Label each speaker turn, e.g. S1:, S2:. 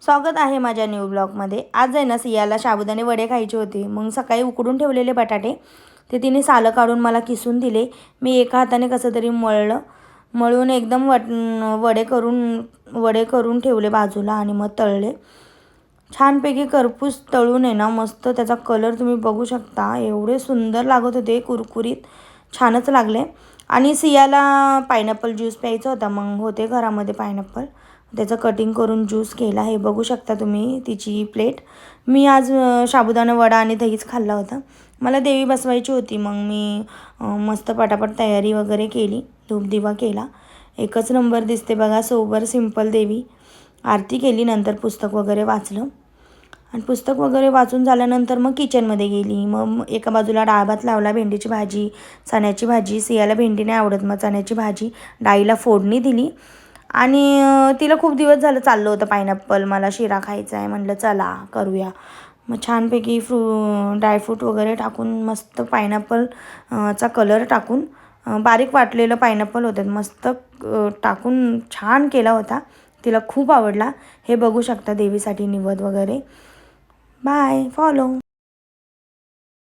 S1: स्वागत आहे माझ्या न्यू ब्लॉगमध्ये। आज आहे ना सियाला साबुदाणे वडे खायचे होते। मग सकाळी उकडून ठेवलेले बटाटे ते तिने सालं काढून मला किसून दिले। मी एका हाताने कसं तरी मळून एकदम वडे करून ठेवले बाजूला आणि मग तळले। छानपैकी करपूस तळून आहे ना मस्त त्याचा कलर तुम्ही बघू शकता। एवढे सुंदर लागत होते, कुरकुरीत छानच लागले। आणि सियाला पायनॅपल ज्यूस प्यायचा होता, मग होते घरामध्ये पायनॅपल, त्याचं कटिंग करून ज्यूस केला। हे बघू शकता तुम्ही तिची प्लेट। मी आज साबुदाणा वडा आणि दहीच खाल्ला होता। मला देवी बसवायची होती, मग मी मस्त पटापट तयारी वगैरे केली, धूप दिवा केला। एकच नंबर दिसते बघा, सोबर सिंपल देवी। आरती केली, नंतर पुस्तक वगैरे वाचलं आणि पुस्तक वगैरे वाचून झाल्यानंतर मग किचनमध्ये गेली। मग एका बाजूला डाळ भात लावला, भेंडीची भाजी, चण्याची भाजी। सियाला भेंडी नाही आवडत, मग चण्याची भाजी, डाळीला फोडणी दिली। आणि तिला खूप दिवस झालं चाललं होतं पायनॅपल, मला शिरा खायचा आहे, म्हटलं चला करूया। मग छानपैकी ड्रायफ्रूट वगैरे टाकून मस्त पायनॅपल चा कलर टाकून बारीक वाटलेलं पायनॅपल होतं, मस्त टाकून छान केला होता। तिला खूप आवडला। हे बघू शकता देवीसाठी निवद वगैरे। Bye, follow.